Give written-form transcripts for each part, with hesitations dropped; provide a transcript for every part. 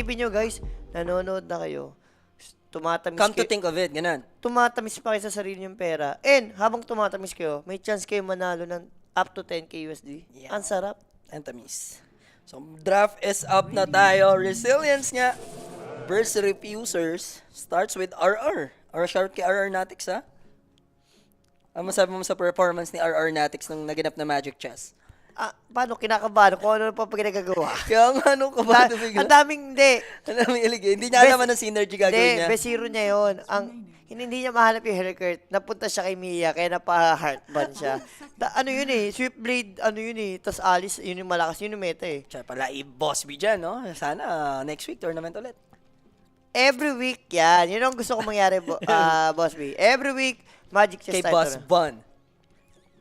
Isipin nyo guys, nanonood na kayo. Tumatamis Come to kayo. think of it, ganun. Tumatamis pa kayo sa sarili yung pera. And habang tumatamis kayo, may chance kayo manalo ng up to 10k USD. Yeah. Ang sarap. Entamis. So, draft is up na tayo. Resilience nga. Burst Refusers starts with RR. Or shout kay RR Natix, ha? Ano masabi mo sa performance ni RR Natix nung naganap na Magic Chess? Paano kinakabahan? Kung ano pa ginagagawa. Kaya nga, ano ka ba? Ang daming hindi. Ang daming iligay. Hindi niya alam ang synergy gagawin niya. Hindi, besiro niya yun. Hindi niya mahanap yung Hellcurt. Napunta siya kay Mia, kaya napa-heartban siya. Ano yun eh, Swift Blade, ano yun eh. Tapos Alice, yun yung malakas, yun yung meta eh. Siya pala, i-boss B dyan, no? Sana, next week, tournament ulit. Every week yan. Yun ang gusto kong mangyari, Boss B. Every week, Magic Chess Kay title. Boss Bon.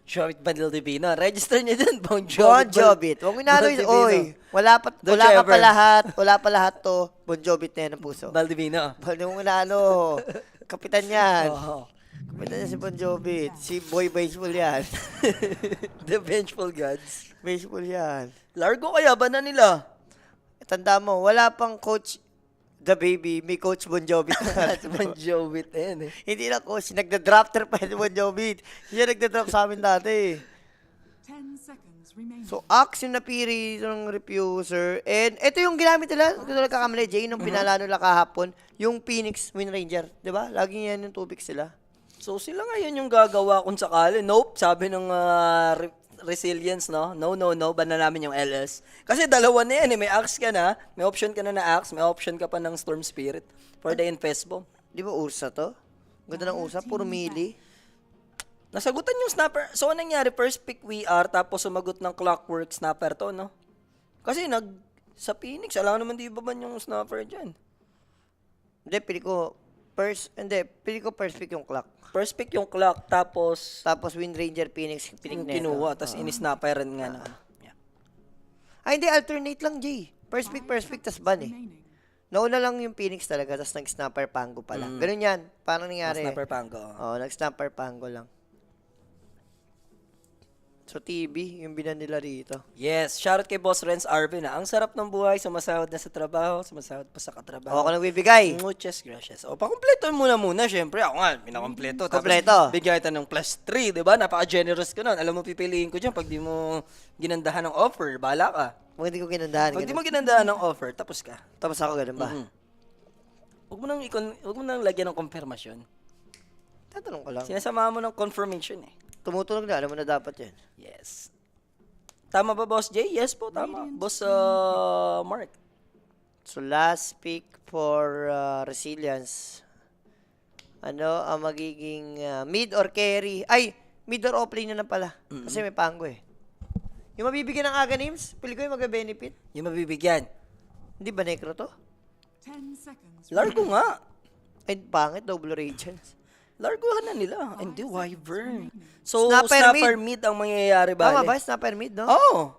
Jovit Bandil Divino. Register niya dyan, Bon Bon Jovit. Jovit. Huwag mo inalo yun. Divino. Oy, wala Don't ka you pa ever. lahat. Wala pa lahat to. Bon Jovit na yan ang puso. Baldivino. Huwag mo inalo. Kapitan yan. Oh. Kapitan yan si Bon Jovit. Si Boy Baseball yan. The Vengeful Gods. Baseball yan. Largo kaya ba na nila? Tanda mo, wala pang coach The Baby, may coach Bon Jovit. Bon Jovit, eh. Hindi na coach, nagda-drafter pa si Bon Jovit. Siya nagda-draft sa amin dati. 10 seconds remaining. So, Axe yung napiri ng Refuser. And ito yung ginamit nila, kung nagkakamali, Jay, nung pinalano nila kahapon, yung Phoenix Wind Ranger. Diba? Lagi yan yung 2 picks sila. So sila ngayon yung gagawa kung sakali. Nope, sabi ng Resilience, no? No, bana namin yung LS. Kasi dalawa na yan, eh. May Axe ka na, may option ka na Axe, may option ka pa ng Storm Spirit for the Infest Bomb. Di ba Ursa to? Ganda ng Ursa, puro melee. Nasagutan yung Snapper. So, anong nangyari? First pick VR, tapos sumagot ng Clockwork Snapper to, no? Kasi sa Phoenix, alam naman di ba ba yung Snapper dyan? Hindi, pili ko first pick yung Clock. First pick yung Clock, tapos Tapos Wind Ranger, Phoenix, pinik yung na ito. kinuha, tapos ini-Snapper rin nga na. Yeah. Ay, hindi, alternate lang, Jay. First pick, tas ban eh. Remaining. Nauna lang yung Phoenix talaga, tas nag-snapper pango pa lang. Ganun yan. Paano nangyari? Snapper Pango. Oo, nag-snapper pango lang. So, TB, yung binan nila rito. Yes, shoutout kay Boss Renz Arvin. Ang sarap ng buhay, sumasahod na sa trabaho, sumasahod pa sa katrabaho. Ako nagbibigay. Muchas gracias. O, pakumpleto muna. Siyempre, ako nga, minakompleto. Kompleto. Tapos, bigyan kita ng +3, di ba? Napaka-generous ko nun. Alam mo, pipiliin ko dyan pag di mo ginandahan ng offer. Bahala ka. Huwag hindi ko kinandahan. Pag di mo ginandahan ng offer, tapos ka. Tapos ako ganun ba? Huwag mo nang lagyan ng konfirmasyon. Tatanong ko lang. Sinasama mo ng confirmation eh. Tumutunog na, alam mo na dapat yan. Yes. Tama ba, Boss Jay? Yes po, tama. Boss Mark. So, last pick for Resilience. Ano ang magiging mid or carry? Ay, mid or offlane na pala. Kasi may pango eh. Yung mabibigyan ng aga names, pili ko yung mag-benefit. Yung mabibigyan. Hindi ba necro to? 10 seconds. Largo nga. Ay, pangit, double radiance. Largohan na nila. Hindi, Wyvern. So, Snapper snapper mid ang mangyayari, bale. Tama ba? Snapper mid, no? Oo.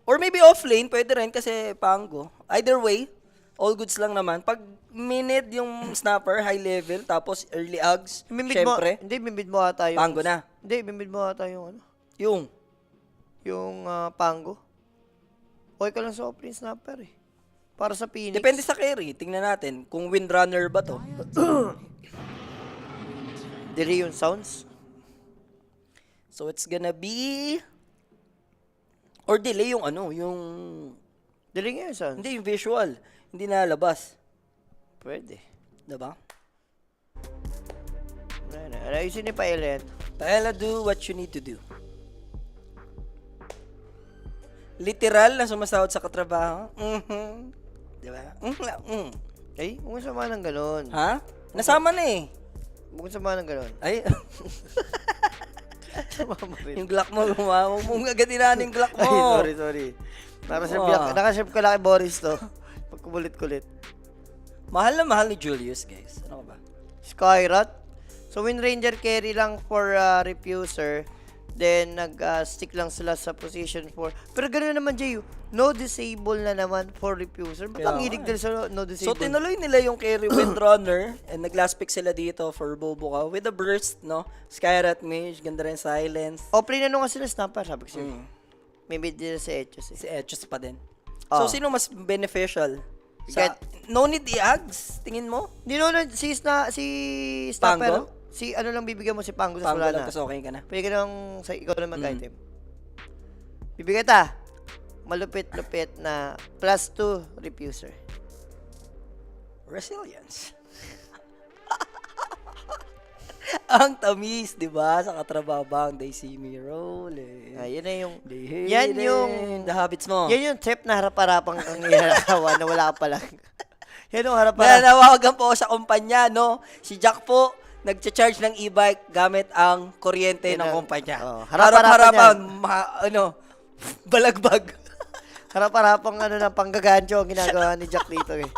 Or maybe offlane, pwede rin kasi pango. Either way, all goods lang naman. Pag minute yung snapper, high level, tapos early ags, syempre, Hindi, mimid mo ata yung... pango na. Hindi, mimid mo ata yung ano? Yung, Pango. Okay ka lang sa offlane snapper eh. Para sa Phoenix. depende sa carry. Tingnan natin kung windrunner ba to. Dili yung sounds. So, it's gonna be... Or delay yung ano, yung... Dili nga yung sounds. Hindi, yung visual. Hindi nalabas. Pwede. Diba? Ayusin ni Pilot. Paella, do what you need to do. Literal na sumasahod sa katrabaho. Diba? Ay, huwag mo sama ng galon. Ha? Nasama na eh. Huwag mo sama ng galon. Ay, Sama mo rin. yung Glock mo, huwag mong agatinahan yung Glock Ay, mo. sorry. Wow. Nakaship ko lang kay Boris to. Pag kumulit-kulit. Mahal na mahal ni Julius, guys. Ano ka ba? Skyrat. So, Wind Ranger carry lang for Refuser. Then, nag-stick lang sila sa position 4. Pero gano'n naman, Jay. No disable na naman for Refuser. Ba't Kaya ang hilig nga dahil sa no So, disable? tinuloy nila yung carry Windrunner and nag-last pick sila dito for Boboka with a burst, no? Skyrat Mage, ganda rin silence. Play na nung nga sila snapper, sabi ko sa'yo. May mid din si Echos eh. Si Etchus pa din. Ah. So, sino mas beneficial? No need i-ags, tingin mo? Hindi naman, si Pango? Stopper, ano lang bibigyan mo si Pango, tapos Pango wala lang, na. tapos okay ka na. Pwede ka nang, ikaw na mag-item. Bibigyan ta. Malupit-lupit na +2 refuser. Resilience. Ang tamis, di ba? Sa katrababang, they see me rolling. Yan na yung, They hate yan it. yung, The habits mo. yan yung trip na harap-harapang ang iharakawa na wala ka pala. Yan yung harap-harap. Nanawagan po ako sa kumpanya, no? Si Jack po, nagcha-charge ng e-bike gamit ang kuryente Yan ng ang- kumpanya. oh, harap-harapan Harap-harapan, yan. balagbag. Harap-harapang ng panggagancho ang ginagawa ni Jack dito eh.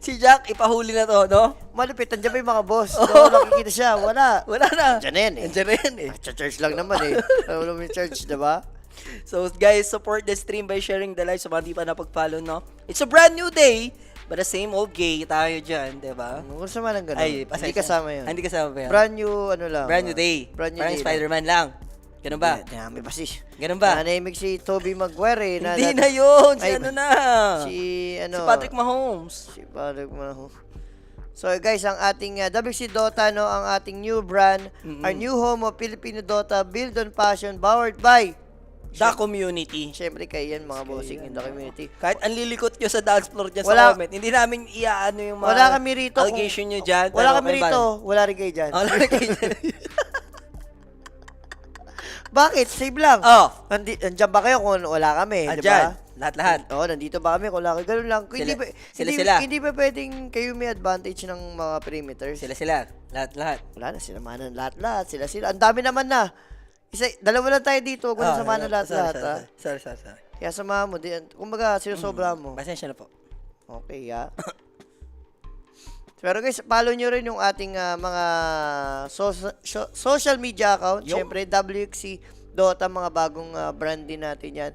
Si Jack, ipahuli na to, no? Malupit, nandiyan pa yung mga boss. So, nakikita siya, wala. Wala na. Diyan na yan eh. Andiyan na yan eh. Church lang naman eh. Wala mo yung church, diba? So guys, support the stream by sharing the live sa mga di pa napag-follow, no? It's a brand new day, but the same old gay tayo dyan, diba? Kung sama ng ganun. Ay, Hindi pasensya. kasama yun. Hindi kasama ba yun? Brand new, lang. Brand new day. Brand new Parang day. Spider-Man lang. Ganun ba? Tinami pa si. Ganun ba? Nanahimik si Tobey Maguire. Hindi na yun. Si Ay, ano na. Si, Si Patrick Mahomes. Si Patrick Mahomes. So guys, ang ating WC Dota, no, ang ating new brand, our new home of Filipino Dota, built on passion, powered by The community. Siyempre kayo yan, mga bossing in the community. Kahit ang lilikot nyo sa dance floor dyan Wala- sa comment, hindi namin iaano yung mga Wala kami rito kung- allegation nyo dyan. Wala pero kami okay ba? rito, wala rin kayo dyan. Wala kayo dyan. Bakit? Save lang. Oh, Nandiyan ba kayo kung wala kami, di andyan. ba? Lahat-lahat. Oo, nandito ba kami kung wala kayo? Ganun lang. Kung Sila. Hindi ba pwedeng kayo may advantage ng mga perimeters? Sila. Lahat-lahat. Wala na, sinamahan ng lahat-lahat. Sila. Ang dami naman na. Dalawa lang tayo dito. Kung Oh, samahan ng lahat-lahat, ha? Sorry. Kaya samahan mo. Kumbaga, sinusobra mo. Pasensya na po. Okay, ha? Pero guys, follow nyo rin yung ating mga social media account. Yo. Siyempre, WXC Dota, mga bagong brand din natin yan.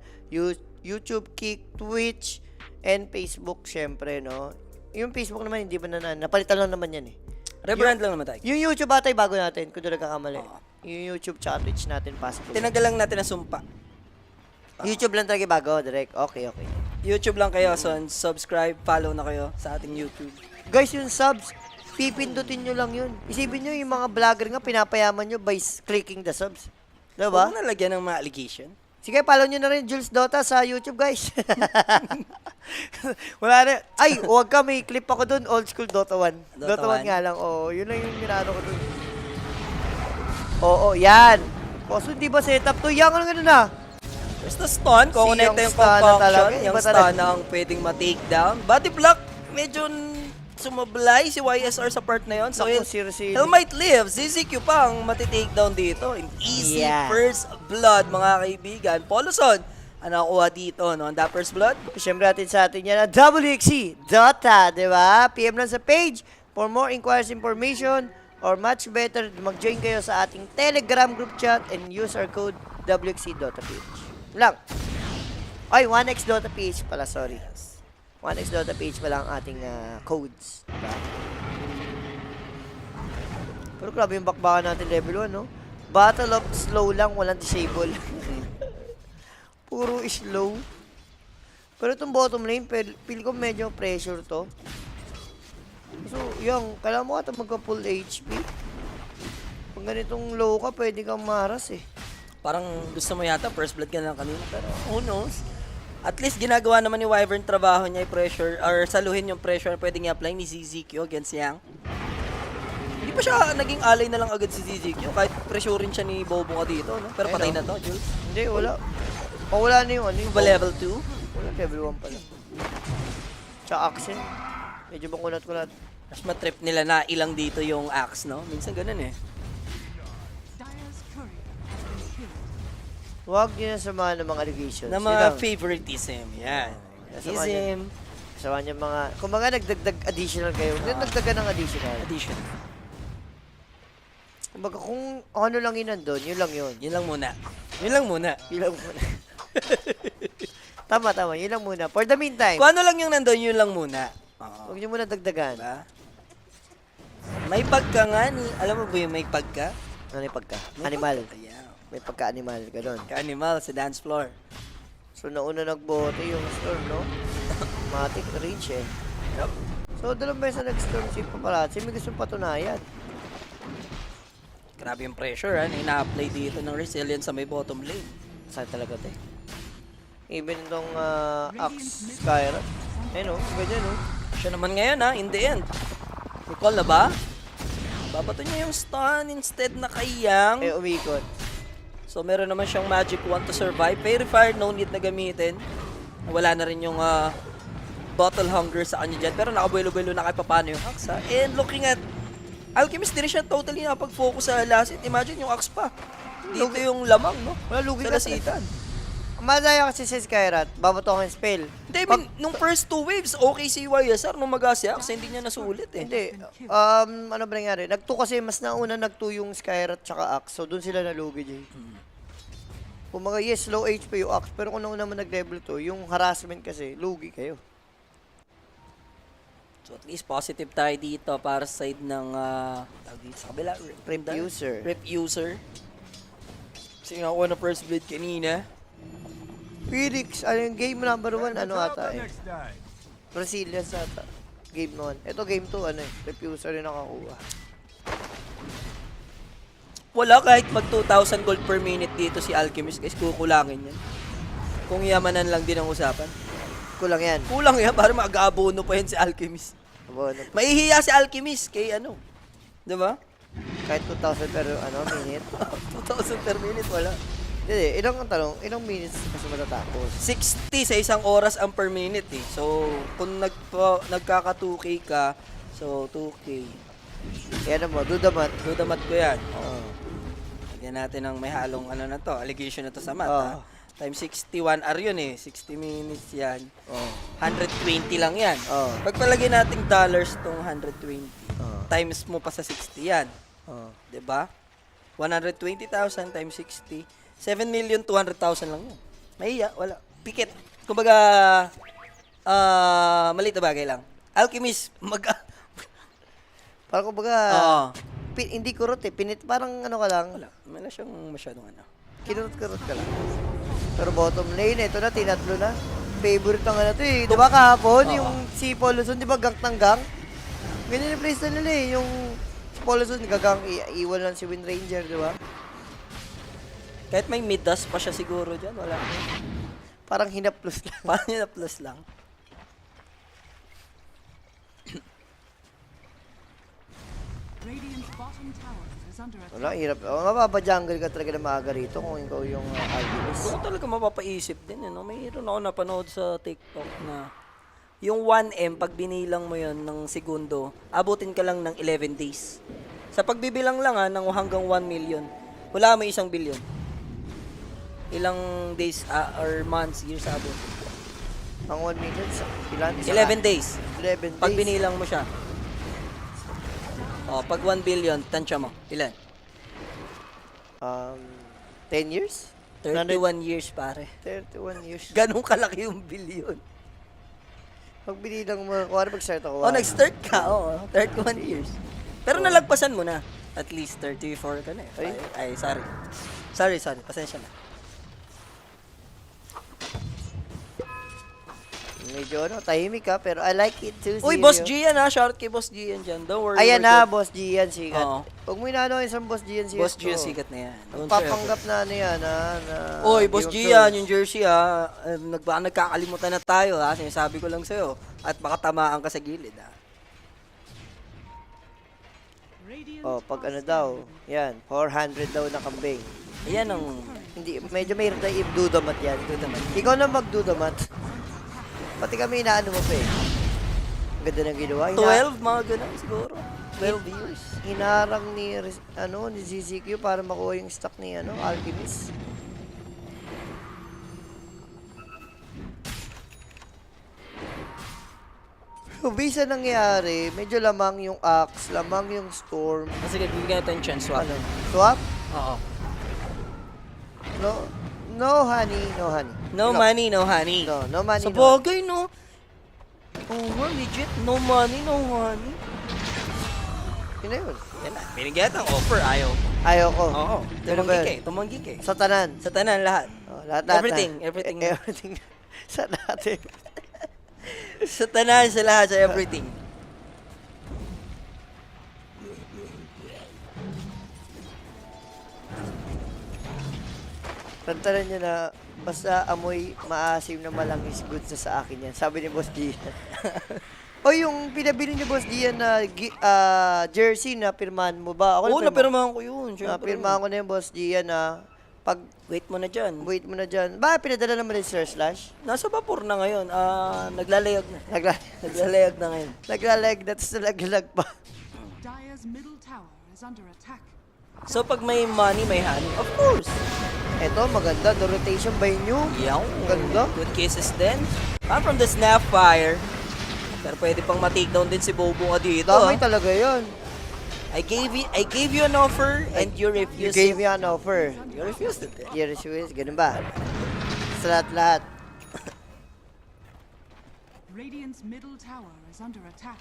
YouTube, Kick, Twitch, and Facebook, siyempre, no? Yung Facebook naman, hindi ba napalitan lang naman yan eh. Rebrand lang naman tayo. Yung YouTube atay bago natin, kung doon nagkakamali. Yung YouTube tsaka Twitch natin, possible. Tinanggal lang natin ang sumpa. YouTube lang talaga bago, direct. Okay. YouTube lang kayo, so subscribe, follow na kayo sa ating YouTube. Guys, yung subs, pipindutin nyo lang yun. Isipin nyo, yung mga vlogger nga, pinapayaman nyo by clicking the subs. Diba? Huwag na lagyan ng mga allegation. Sige, follow nyo na rin Jules Dota sa YouTube, guys. Wala na. Ay, huwag ka, may clip ako dun, old school Dota 1. Dota Dota 1 1? nga lang, oo. Yun lang yung minano ko dun. Oo, yan. Kaso hindi ba setup to? Yan, ano ganun na? Basta stun, kung Si connect yung yung stun na talaga, concoction, iba yung talaga. stun na ang pwedeng ma-take down. Body block, medyo sumablay si YSR sa part na yon. So, Naku, yun, si Rosilio. Hell might live. ZZQ pa ang matitake down dito. In easy Yeah. first blood, mga kaibigan. Poloson, ang nakuha dito, no? Ang first blood. Siyempre natin sa atin yan, WXC Dota, di ba? PM lang sa page for more inquiries, information, or much better, mag-join kayo sa ating Telegram group chat and use our code WXC Dota PH. Lang. Ay, 1x Dota PH pala, sorry. 1x Dota PH pala ang ating codes. Diba? Pero grabe yung bakbakan natin level 1, no? Battle of slow lang, walang disable. Puro slow. Pero itong bottom lane, feel ko medyo pressure to. So, yung, kailangan mo ata magka-full HP. Pag ganitong low ka, pwede kang maras eh. Parang gusto mo yata, first blood ka na kanina. Pero who knows? At least ginagawa naman ni Wyvern trabaho niya i-pressure, or saluhin yung pressure na pwedeng i-apply ni ZZQ against Yang. Hindi pa siya naging alay na lang agad si ZZQ, kahit pressurein siya ni Bobo ka dito, no? Pero patay na to, Jules. Hindi, wala. Wala na yung ano yung Ba level 2? Wala, level 1 pala. Tsaka Axel. Medyo makunat-kunat. Mas matrip nila na ilang dito yung axe, no? Minsan ganun eh. Dire's courier has been killed. Huwag nyo na samahan ng mga allegations. Na Yun mga lang. favoritism, yan. Kasama Ism, Samahan nyo mga... Kung mga nagdagdag additional kayo, nagdagdagan ng additional. addition. Kumbaga kung ano lang yun nandun, yun lang yun. Yun lang muna. Yun lang muna. Yun lang muna. Tama. Yun lang muna. For the meantime, Kung ano lang yung nandun, yun lang muna. Oo. huwag nyo muna dagdagan. Diba? May pagka nga ni, alam mo ba yung may pagka? Ano yung pagka? May Animal. pagka, yeah. May pagka-animal. Ganon. Ka-animal sa dance floor. So, nauna nagbote yung storm, no? automatic range eh. Yup. So, dalawang beses na nag-storm ship pa pala. May gusto patunayan. Grabe yung pressure, na ina-apply dito ng Resilience sa may bottom lane. Saan talaga te? Even itong Axe Skyra. Ayun o, ganyan o. Siya naman ngayon, in the end. Recall na ba? Babato niya yung stun instead na kay Yang. Eh, umikot. So, meron naman siyang magic wand to survive. Fairy Fire, no need na gamitin. Wala na rin yung bottle hunger sa kanya dyan. Pero nakabuelo-buelo na kahit paano yung Axe, ha? And looking at Alchemist, din siya totally nakapag-focus sa last hit. Imagine yung Axe pa. Dito yung lamang, no? Wala, lugi Sa ka lasitan. Madaya kasi si Skyrat, babato ko yung spell. Hindi, I mean, nung first two waves, okay si YSR. Nung mag-asi Axe, hindi niya nasulit eh. Hindi. Ano ba nangyari? Nag-2 kasi, mas nauna nag-2 yung Skyrat tsaka Axe. So, dun sila nalugi, Jay. Kung mga yes, low HP yung Axe. Pero kung nauna naman nag-level 2, yung harassment kasi, lugi kayo. So at least positive tayo dito para sa side ng tawag dito sa kabila. Rip user. Rip user. Kasi nakuha na first blade kanina. Phoenix, ano yung game number 1, ano ata eh. Resilience ata. Game 1. Ito game 2, ano eh. Rip user yung nakakuha. Wala kahit mag 2,000 gold per minute dito si Alchemist guys. Kukulangin yan. Kung yamanan lang din ang usapan. Kulang yan. Kulang yan para mag-aabono pa yan si Alchemist. Ano, Maihiya si Alchemist kay ano. Diba? kahit 2,000 per minute. 2,000 per minute wala. Hindi, ilang ang tanong, ilang minutes kasi matatapos? 60 sa isang oras ang per minute eh. So, kung nagkaka 2K ka, so 2K. Yan mo, do the math. Do the math ko yan. Oo. Lagyan natin ng may halong ano na to, allegation na to sa math. Oo. Ha? Times 61 hour yun eh. 60 minutes yan. Oh. 120 lang yan. Oo. Pagpalagay nating dollars tong 120. Oo. Times mo pa sa 60 yan. Oh. 'Di ba? 120,000 times 60. 7,200,000 lang yun. Mahiya, wala. Pikit. Kumbaga, maliit na bagay lang. Alchemist, Parang kumbaga, Oo. hindi kurot eh. Parang ano ka lang, Wala siyang masyadong ano. kinurot-kurot ka lang. Pero bottom lane, ito na, tinatlo na. Favorite ng ano to eh. Di ba kahapon, yung si Paul Luzon, di ba gang ng gang? Ganyan yung place na nila eh. Yung si Paul Luzon, gagang, iwan lang si Wind Ranger, di ba? Kahit may midas pa siya siguro dyan, wala. Parang hinaplos lang. Paano yun na plus lang? Radiant's bottom tower is under attack. Wala, hirap. Mapapa-jungle ka talaga na maaga rito kung ikaw yung Alchemist. Kung talaga mapapaisip din, no? Mayroon ako napanood sa TikTok na yung 1M, pag binilang mo yon ng segundo, abutin ka lang ng 11 days. Sa pagbibilang lang ng hanggang 1 million, wala may 1 billion. Ilang days or months, years abot? Ang 1 million, ilan? 11 days. 11 days. Pag binilang mo siya. O, pag 1 billion, tansya mo. Ilan? 10 years? 31 years, pare. 31 years. Ganong kalaki yung billion. Pag binilang mo, kung ano mag-start ako. Oh, nag-start ka, 31 years. Pero nalagpasan mo na. At least 34 ka na eh. Ay, sorry. Sorry. Pasensya na. Medyo tahimik ka, pero I like it too. Uy, Boss G yan Shout kay Boss G yan dyan. Don't worry. Ayan we're na, good. Boss Gian sikat. Oo. Huwag mo inaano isang Boss Gian sikat. Boss G yan, sikat na yan. Don't Papanggap na ano yan, ha? Na Uy, Boss Game of G yan, Thrones. yung jersey baka nagkakalimutan na tayo Sinasabi ko lang sa'yo. At baka tamaan ka sa gilid Radiant Oh, pag ano daw, yan, 400 daw na kambing. Ayan ang... Hindi, medyo mahirap na i-dudamat yan. Dudamat. Ikaw na magdudamat. Pati kami inaano mo pa eh. Ang ganda ng ginawa. 12, mga ganun siguro. 12 years. Hinarang ni ZZQ para makuha yung stock ni Alchemist. So, bisa nangyari, medyo lamang yung Axe, lamang yung Storm. Sige, bibigyan natin chance swap. Ano? Swap? Oo. No honey, no honey. No Ikaw. money, no honey. No money, Sa no honey. bagay, no? Oo nga, legit. No money, no honey. Yun na yun. Yan na. Binigyan ng offer, ayaw. Ayaw ko. Oo. Ganun ba yun? Tumanggi ka eh. Sa tanan. Sa tanan, lahat. Oh, lahat Everything, na. everything. Everything. Sa natin. Sa tanan, sa lahat, sa everything. Tantanan niya na basta amoy maasim na malangis good sa akin yan. Sabi ni Boss Dian. O yung pinabili ni Boss Dian na jersey na pirmahan mo ba? Oo, napirmahan ko yun. Siyempre. Pirmahan ko na yung Boss Dian na pag Wait mo na dyan. wait mo na dyan. Ba, pinadala naman ni Sir Slash? Nasa vapor na ngayon. Naglalayag na. Nagla Naglalayag na ngayon. naglalag, that's nalaglag pa. Dire's middle tower is under attack. So, pag may money, may honey. Of course. Eto, maganda. The rotation by new. Yaw. Ganda. Good cases din. From the Snapfire. Pero pwede pang ma-takedown din si Bobo ka dito. Damay talaga yun. I gave you an offer and you You refused gave it. me an offer. You refused it. You refused. Ganun ba? Sa lahat-lahat. Radiant's middle tower is under attack.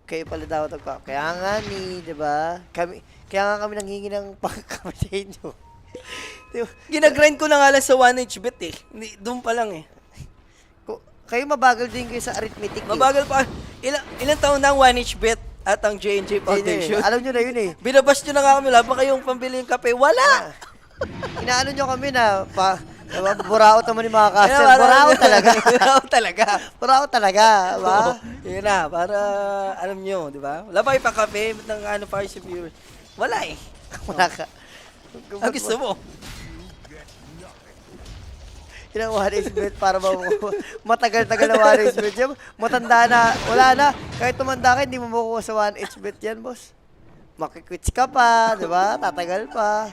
Kayo pala daw ito. Kaya nga ni, di ba? Kaya nga kami nanghingi ng pagkakami sa inyo. Di ba? Ginagrind ko na nga lang sa 1HBet eh. Doon pa lang eh. Kayo mabagal din kayo sa arithmetic. Mabagal pa. Ilang taon na ang 1HBet at ang J&J Foundation? Alam nyo na yun eh. Binabash nyo na nga kami. Wala pa kayong pambili ng kape. Wala! Inaano nyo kami na diba, buraot naman yung mga caster. Kaya parang- Buraot talaga. Buraot talaga. Buraot talaga. Ba? Yun na, para alam nyo, di ba? Wala pa kayo kape, ba't nang ano pa kayo sa viewers? Wala eh. Wala ka. Ang gusto mo? Ilang one is bet para matagal-tagal na one is bet yan. Matanda na, wala na. Kahit tumanda ka, hindi mo makukuha sa one is bet yan, boss. Makikwits ka pa, di ba? Tatagal pa.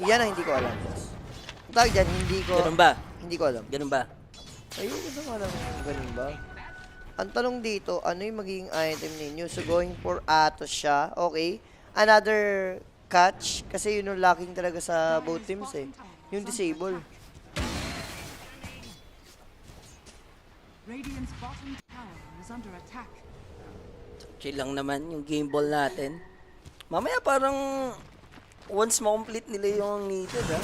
Yan ang hindi ko alam, boss. Ang tawag dyan, Ganun ba? hindi ko alam. Ganun ba? Ayun, gusto ko alam kung ganun ba. Ang tanong dito, ano yung magiging item ninyo? So, going for Atos siya. Okay. Another catch. Kasi yun yung lacking talaga sa both teams eh. Yung disable. Radiant's bottom tower is under attack. Chill lang naman yung game ball natin. Mamaya parang once ma-complete nila yung needed, ha?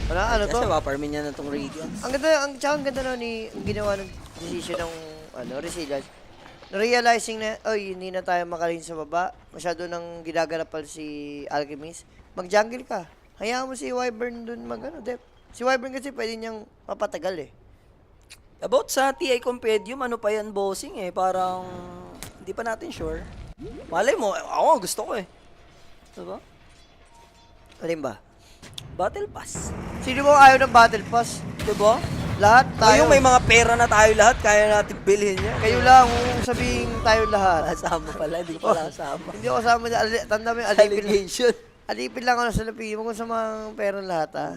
Wala, ano to? Kasi maparmin niya na tong Radiance. Ang ganda na ni ginawa ng decision ng Resilience. Realizing na, hindi na tayo makalin sa baba. Masyado nang ginaganap pa si Alchemist. Mag-jungle ka. Hayaan mo si Wyvern dun dep. Si Wyvern kasi pwede niyang mapatagal eh. About sa TI Compendium, ano pa yan, bossing eh. Parang hindi pa natin sure. Malay mo, ako gusto ko eh. Diba? Alin ba? Battle Pass. Sino mo ayaw ng Battle Pass? Diba? Lahat Tayo tayo. may mga pera na tayo lahat, kaya natin bilhin yan. Kayo lang, kung sabihin tayo lahat. Kasama pala, di pala kasama. Hindi ako kasama na, tanda mo yung alipin lang. Allegation. Alipin lang ako sa lapi. Huwag kong sa mga pera lahat, ha.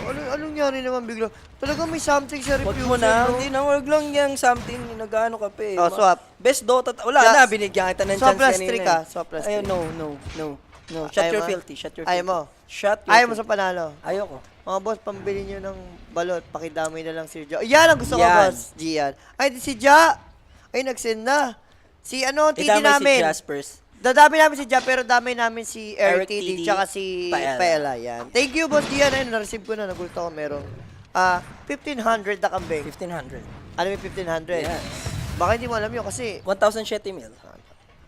Anong nangyari naman bigla? Talaga may something sa Wag refusal, mo na, no? hindi na, wag lang yung something, nag-ano ka pa eh. Oh, swap. Best Dota, wala Swap. na, binigyan kita ng Swap chance plus kanina. three eh. ka, swap plus Ayun, three. no. Shut Ayaw your mo? filthy, shut your Ayaw filthy. mo? Shut your Ayaw mo filthy. sa panalo. Ayoko. Mga boss, pambili nyo ng balot. Pakidamay na lang si Ja. Yan ang gusto ko, Yan. boss. Gian. Ay, di si Ja. Ay, nag-send na. Si ano, titi Idamay si namin. Jaspers. Dadami namin si Ja, pero damay namin si Eric Eric TD, TD, tsaka si Paella. Paella. Yan. Thank you, boss Gian. Ayun, na-receive ko na. Nagulto ko merong 1,500 na kambing. 1,500. Alam mo yung 1,500? Yes. Baka hindi mo alam yun kasi 1,070 mil.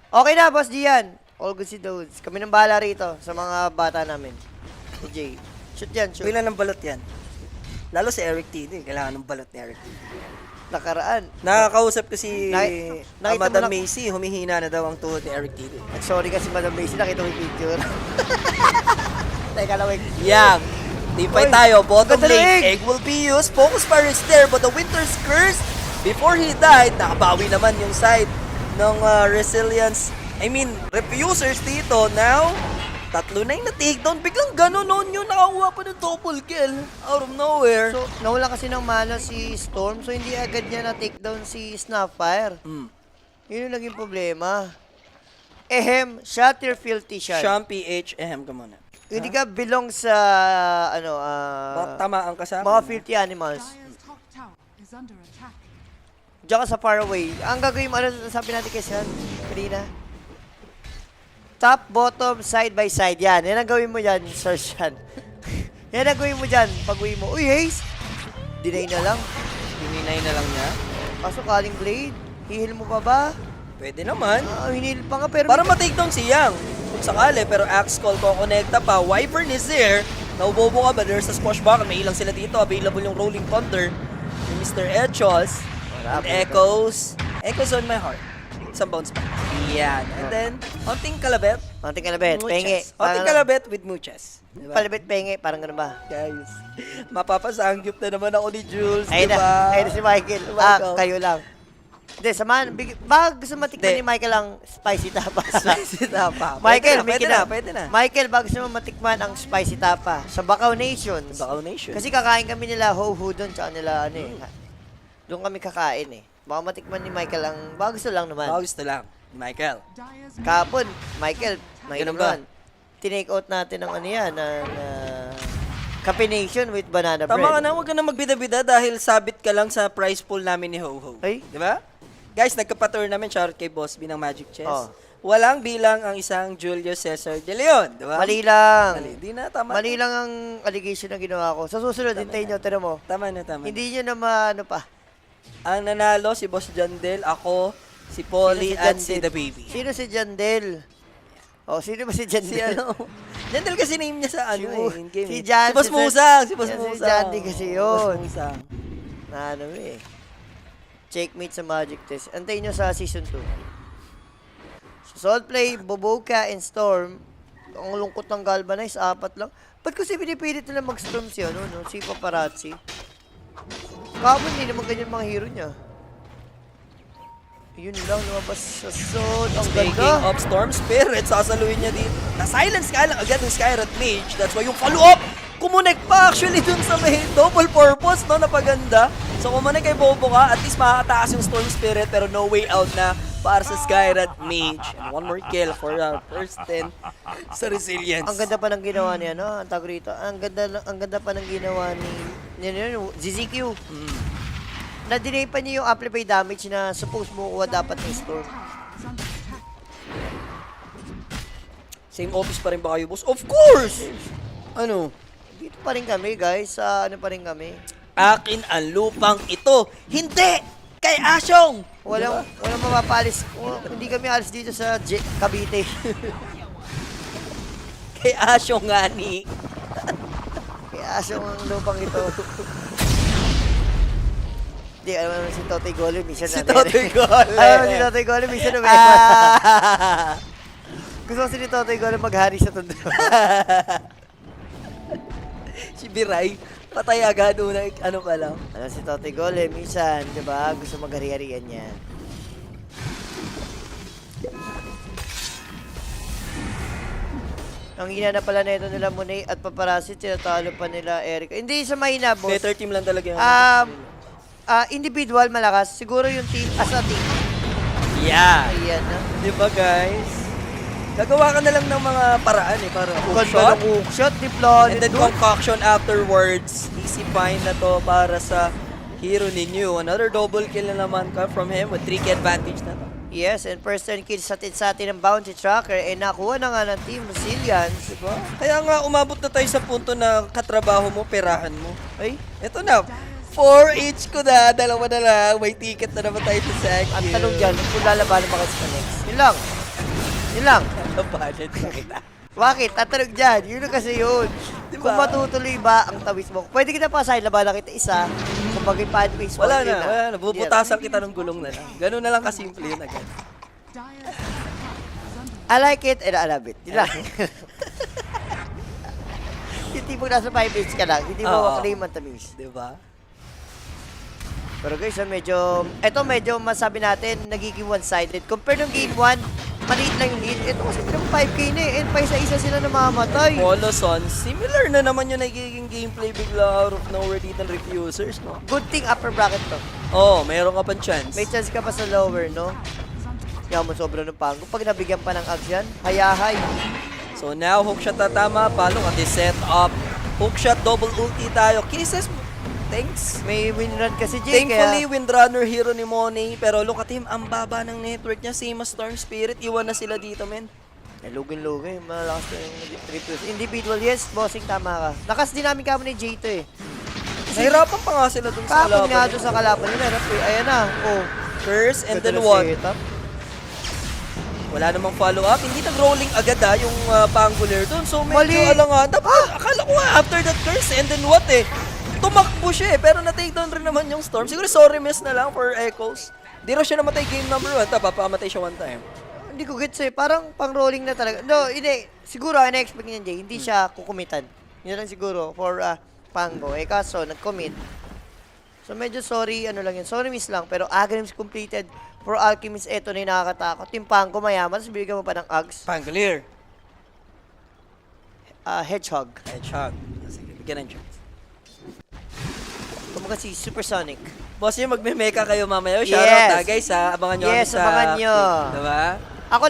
okay na, boss Gian. All good si Dudes. Kami nang bahala rito sa mga bata namin. Si Jay. Shoot yan, shoot. Bilan ng balot yan. Lalo si Eric TD. Kailangan ng balot ni Eric TD. Nakaraan. Nakakausap ko si Nakita mo Madam na- Macy. Humihina na daw ang tuhod ni Eric TD. Sorry kasi Madam Macy, nakita ko yung picture. Teka lang, wait. Yang. Tipay Oy, tayo. Bottom ganda ng lane. egg. Egg will be used. Focus Fire is there. But the Winter's Curse, before he died, nakabawi naman yung side ng Resilience. I mean, Refusers dito. Now, 3 na yung na-takedown. Biglang gano'n noon yun. Nakakuha pa ng double kill. Out of nowhere. So, nawala kasi ng mana si Storm, so hindi agad niya na-takedown si Snapfire. Yun yung naging problema. Shot your filthy shot. Sean PH, ka muna. Hindi ka belong sa, Tamaan ka sa mga akin. filthy animals. Dire's top tower is under attack. Diyan ka sa far away. Ang gagawin mo, ano sabi natin kay San kanina? Top, bottom, side by side. Yan ang gawin mo dyan, Sir Sean. Yan ang gawin mo dyan. Pag-uwi mo, uy, Haze! Deny na lang. Hininay na lang niya. Kaso kaling blade. Hihil mo pa ba? Pwede naman. Hinil pa nga pero... Para ma-take down si Yang. Kung sakali, pero Axe Call ko connecta pa. Wyvern is there. Naubobo ka ba? There's a squash bucket. May ilang sila dito. Available yung Rolling Thunder. Yung Mr. Echos. And Echoes. Echoes on my heart. Isang bounce back. Yan. And then, Hunting Kalabet. Hunting Kalabet, penge. Hunting Kalabet with Muches. Diba? Palabet, penge. Parang ganun ba? Guys, mapapasangyup na naman ako ni Jules, Ayun diba? na. Ayun na si Michael. Michael. Kayo lang. Hindi, samahan. Baka gusto matikman Hindi. ni Michael ang spicy tapa. Spicy tapa. Michael, pwede na, pwede na. Michael, baka gusto mo matikman ang spicy tapa sa Bacau Nation. Bacau Nation. Kasi kakain kami nila ho-ho doon, tsaka nila ano eh. Doon kami kakain eh. Baka matikman ni Michael ang, baka gusto lang naman. Baka gusto lang. Michael. Dire's Kapon, Michael, may Ganun ba? naman. Tinake out natin ng ano yan, ng Cafe Nation with banana bread. Tama ka na, huwag ka na magbida-bida dahil sabit ka lang sa prize pool namin ni Ho-Ho. Ay. Di ba? Guys, nagka-tournament shoutout kay Boss B ng Magic Chess. Oh. Walang bilang ang isang Julio Cesar de Leon. Di ba? Mali lang. Mali. Di na, tama. Mali lang ang allegation na ginawa ko. Sa susunod, hintayin nyo, tira mo. Tama na, tama na. Hindi nyo na maano pa. Ang nanalo, si Boss Jandel, ako, si Polly, Sino at Jandel? si The Baby. Sino si Jandel? Oh, sino ba si Jandel? Si ano? Jandel kasi name niya sa ano eh, in game. Si eh. Jan- Si Boss si- Musang, si Boss Yan, si Musang. Jandy kasi yun. Boss Musang. Na ano eh. Checkmate sa Magic Test. Antayin nyo sa Season 2. Soul Play, Boboka, and Storm. Ang lungkot ng Galvanize, 4 lang. Ba't kasi pinipilit nila mag-Storm si ano, no? Si Paparazzi? Kapon, hindi naman ganyan mga hero niya. Yun lang, lumabas sa Soul. Ang Speaking ganda. of Storm Spirit, sasaluhin niya dito. Na-silence ka lang agad ng Skyrat Mage. That's why yung follow-up, kumunek pa actually dun sa may double purpose, no? Napaganda. So kumunek kay Bobo ka, at least makakataas yung Storm Spirit, pero no way out na para sa Skyrat Mage. And one more kill for our first 10 sa Resilience. Ang ganda pa ng ginawa niya, no? Ang tawag rito. Ang ganda pa ng ginawa ni ZZQ. Na-delay pa niya yung amplify damage na suppose mo kuha dapat ng Storm. is under attack. Same office pa rin ba kayo, boss? Of course! Ano? Dito pa rin kami, guys. Sa ano pa rin kami. Akin ang lupang ito. Hindi! Kay Asyong! Walang mapapalis. Hindi kami alis dito sa Cavite. Kay Asyong nga ni. Kaya asyong ang lupang ito. Hindi, alam mo si Totoy Golem. Minsan Si na- Totoy Golem. Alam mo si Totoy Golem. Minsan na Gusto ko si Totoy Golem maghari sa tondo. Si Biray, patay agad una, ano pa lang. Ano si Totoy Golem, minsan, di ba? Gusto maghari-harian yan. Ang hina na pala na ito nila Monet at Paparazzi, tinatalo pa nila Eric. Hindi sa mahina, boss. Better team lang talaga yung Individual malakas. Siguro yung team as a team. Yeah. Ayan na. Di ba guys? Gagawa ka na lang ng mga paraan eh, para hook Ganda shot. ng hook shot ni Planet. And then concoction afterwards. Easy find na to para sa hero ninyo. Another double kill na naman from him with 3K advantage na to. Yes, and first turn kill sa atin ng bounty tracker. And nakuha na nga ng team Resilience. Diba? Kaya nga umabot na tayo sa punto na katrabaho mo, perahan mo. Ay, Ito na. 4 each ko na. Dalawa na lang. May ticket na naman tayo sa second. ang tanong dyan, kung lalabanan ba kasi sa next? Yun lang. Yun lang. Labanan na kita. Bakit? Tatanong dyan. Yun na kasi yun. Diba? Kung matutuloy ba ang tawis mo? Pwede kita pasahin, labanan kita isa. Kung bagay pathways mo. Wala yun na, wala na. Bubutasan kita ng gulong na lang. Ganun na lang kasimple yun agad. Dire's attack is under I like it and I love it. Yun lang. Yung tipong nasa 5 minutes ka lang, hindi mo Oo. maklaim ang tamis. Diba? Pero guys, medyo masabi natin, nagiging one-sided. Compare nung game 1, maliit lang yung lead. Ito kasi pinang 5k na eh, and pa isa-isa sila namamatay. Poloson, similar na naman yung nagiging gameplay bigla out of nowhere dito ng refusers, no? Good thing upper bracket to. Oh, mayroon ka pang chance. May chance ka pa sa lower, no? Kaya mo sobra ng panggo. Pag nabigyan pa ng ags yan, hayahay. So now, hookshot na tama. Palong at set up. Hookshot, double ulti tayo. Kisses, Thanks. May win run kasi, Jay. Thankfully, Kaya, windrunner hero ni Money. Pero look at him, ang baba ng network niya. Same as Storm Spirit. Iwan na sila dito, men. lugin-lugin. Malakas na yung refuse. Individual, yes, bossing, tama ka. Lakas din namin kamo ni Jay to eh. Nahirapan pa nga sila dun sa Kapag nga kalaban. doon sa kalaban nila, ayan na. Oh, Curse and ganda then na what? setup. Wala namang follow-up. Hindi nag-rolling agad yung Pangular doon. So medyo Mali. alangan. Akala ko nga after that curse and then what eh. Tumakbo siya eh. Pero na-take down rin naman yung Storm. Siguro sorry miss na lang for Echoes. Di raw siya namatay game number 1. Papamatay siya one time. Hindi ko gets eh. Parang pang-rolling na talaga. No, hindi. Siguro, ang na-expect niyan, Jay, hindi siya kukumitan. Yun lang siguro for Pango. Eh, kaso, nag-commit. So, medyo sorry, ano lang yun. Sorry, miss lang. Pero Aghanim's completed for Alchemist. Eto na yung nakakatakot. Yung Pango, mayaman. Tapos bigyan mo pa ng Ags. Pangular. Hedgehog. Hedgehog. Sige, bigyan ng chance. Kumbaga si Supersonic. Boss yung magme-mecha kayo mamaya. Yes. Shoutout ha guys ha. Abangan nyo Yes, kami sa abangan nyo. clip, diba? Ako,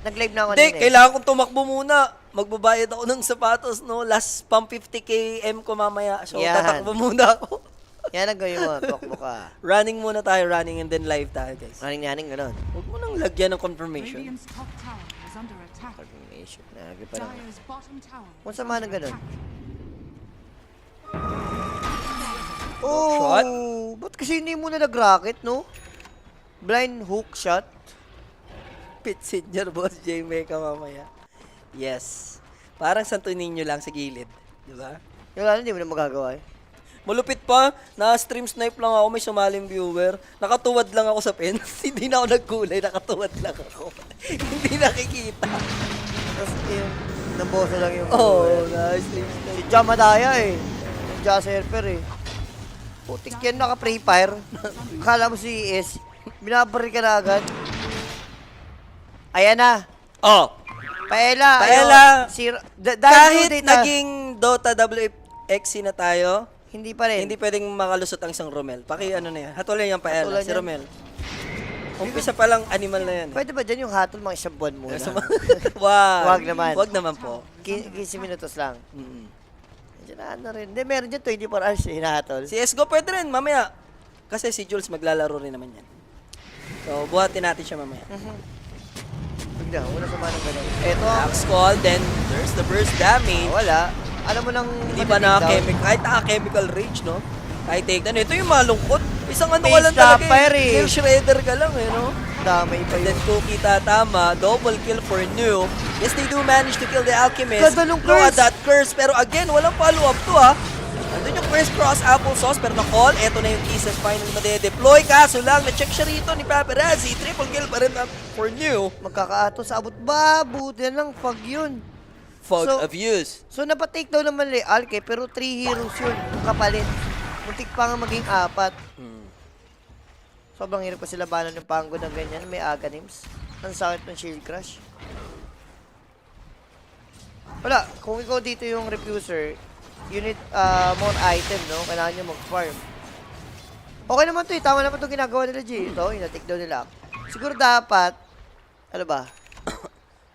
nag-live na ako Hindi, nila eh. kailangan kong tumakbo muna. Magbabayad ako ng sapatos, no? Last pang 50k M ko mamaya. So, Yan. tatakbo muna ako. Yan ang gawin mo. Tukbo ka. Running muna tayo, running and then live tayo, guys. Naning-naning ganun. Huwag mo nang lagyan ng confirmation. Radiant's top tower is under attack. Coordination. Nagagay pa lang. Dire's bottom tower Kung is sama under ng ganun. attack. Shot. Oh, ba't kasi hindi mo na nag-rocket, no? Blind hook shot. Pitsidger, boss J. Mecha mamaya. Yes. Parang Santo Niño lang sa gilid. Diba? Yung lalo, hindi mo na magagawa eh. Malupit pa, na-stream snipe lang ako, may sumaling viewer. Nakatuwad lang ako sa fence. Hindi na ako nagkulay, nakatuwad lang ako. Hindi nakikita. Tapos yung namboso lang yung... Oo, na-stream snipe. Si Jamadaya eh. Yung Ja Surfer eh. Putik yan, naka-Free Fire. Akala mo si ES. Binabari ka na agad. Ayan na. Oh, Paela. Paela. Dahil kahit due date na, naging Dota WXC na tayo, hindi pa rin. hindi pwedeng makalusot ang isang Romel. Ano na yan? Hatulan yung Paela, Hatulan si yan. Romel. Umpisa pa lang animal na yan. Pwede ba dyan yung hatol mga isang buwan muna? Wag. Wag naman. Wag naman po. 15 minutos lang. Mm. Diyan na ano rin. Hindi, meron dyan 24 hours eh, hinahatol. Si Esgo pwede rin, mamaya. Kasi si Jules maglalaro rin naman yan. So, buhatin natin siya mamaya. Bigla, wala sa manang ganun. Eto, Axe call, then there's the burst damage. wala. Alam mo nang... Hindi pa na-chemical, kahit naka-chemical rage, no? Kahit take down. Ito yung malungkot. Isang ano ka Face lang talaga stopper eh. Nail shredder ka lang eh, no? Damay pa And then yun. Cookie tatama, double kill for New. Yes, they do manage to kill the Alchemist. Ganda nung Look at curse. that curse. Pero again, walang follow-up to ha. Andun yung crisscross applesauce, pero na-call. Eto na yung thesis finally made-deploy. Kaso lang, na-check siya rito ni Paparazzi. Triple kill pa rin for New. Magkakaato sa abot. Buti na lang, pag yun. Fog So- of use. So, napatake daw naman ni Alke, pero 3 heroes yun. Yung kapalit. Muntik pa nga maging 4. Sobrang hirap kasi labanan ng Pango ng ganyan. May Aghanims. Ang sakit ng Shield Crush. Wala. Kung ikaw dito yung Refuser, you need more item, no? Kailangan nyo mag-farm. Okay naman to eh. Tama naman itong ginagawa nila, G. Ito, ina-take down nila. Siguro dapat, ano ba?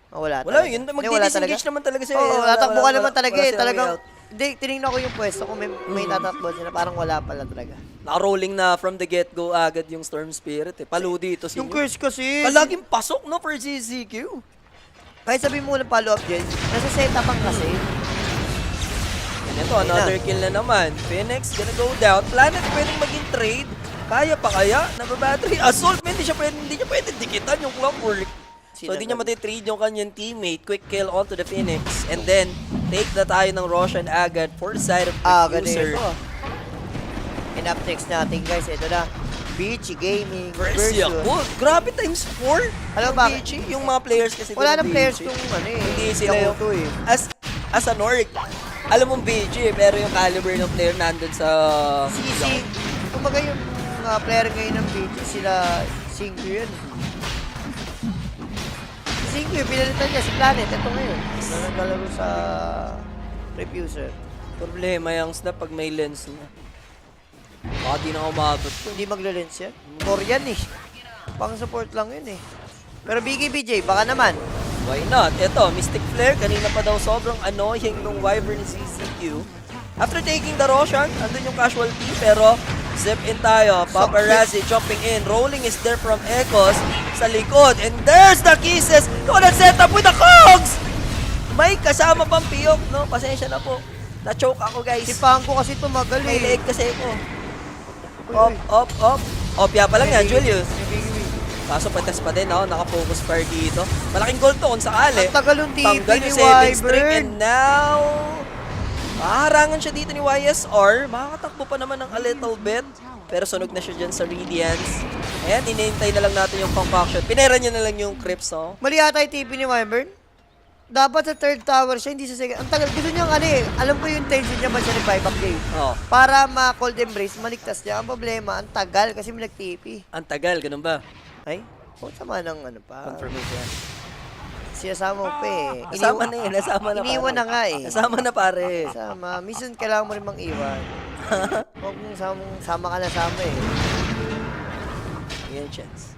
Oh, wala Wala talaga. yun. Hindi, wala talaga. Mag-disengage naman talaga siya. Oo, tatakbo ka naman talaga wala eh. silang Talagang, way out. hindi, tinignan ko yung pwesto kung may tatakbo sila. Parang wala pala talaga. Naka-rolling na from the get-go agad yung Storm Spirit eh. Palo dito si Yung curse kasi. Palaging pasok no for ZZQ. Kahit sabihin mo ng follow-up dyan, nasa setupan kasi. Ito, another kill na naman. Phoenix gonna go down. Planet pwedeng maging trade. Kaya pa kaya? Nababattery. Assault, man, hindi niya pwede dikitan yung clockwork. So, hindi niya matitrade yung kanyang teammate. Quick kill onto the Phoenix. And then, take na tayo ng Roshan agad for the side of the user. Ganito. And up next natin guys, ito na. Beachy Gaming Versus. Oh, grabe times 4. Alam Yung ba? BG, yung mga players kasi Wala din nang ng players BG. tong ano eh. Hindi sila yung, Yakuto eh. as an org, alam mong BG pero yung caliber ng player nandun sa... Si, kumbaga yung mga player ngayon ng Beachy, sila Singyu yun. Si Singyu, pinalitan niya si Planet. Ito ngayon. Naglalaro sa Refuser. Problema yung snap pag may lens na. Baka di na umabot to. Hindi maglo-lens yan. Korean eh. Pang support lang yun eh. Pero BKBJ, baka naman. Why not? Ito, Mystic Flare, kanina pa daw sobrang annoying nung Wyvern ZZQ. After taking the Roshan, andun yung casualty, pero zip in tayo. Paparazzi jumping in. Rolling is there from Echoes sa likod. And there's the kisses. Look at that setup with the Cogs! May kasama pang piyok, no? Pasensya na po. Na-choke ako, guys. Si Pango kasi tumagal May eh. leeg kasi ako. Op. Opya pa lang yan, Julius. Kaso patas pa din, no? Naka-focus fire dito. Malaking goal to kung sakali. Ang tagal yung TP Tanggal ni yung 7 string Wyvern. and now... Harangan siya dito ni YSR. Makakatakbo pa naman ng a little bit. Pero sunog na siya dyan sa Radiance. Ayan, inintay na lang natin yung concoction. Pinera niya na lang yung creeps, no? Mali yata yung TP ni Wyvern. Dapat sa third tower siya, hindi sa second. Ang tagal. Gusto niyang ano eh. Alam ko yung intention niya ba siya ni buyback game. Oh, Para ma-cold embrace, maligtas niya. Ang problema, ang tagal kasi may nag-TP. ang tagal, ganun ba? Ay, sama ng ano pa. Confirmation. Siyasama mo pa eh. Nasama na eh, nasama na Iniwan na nga eh. Nasama na pare. Sama. Minsan kailangan mo rin mang iwan. Huwag mong sama ka na sama eh. Yan, chance.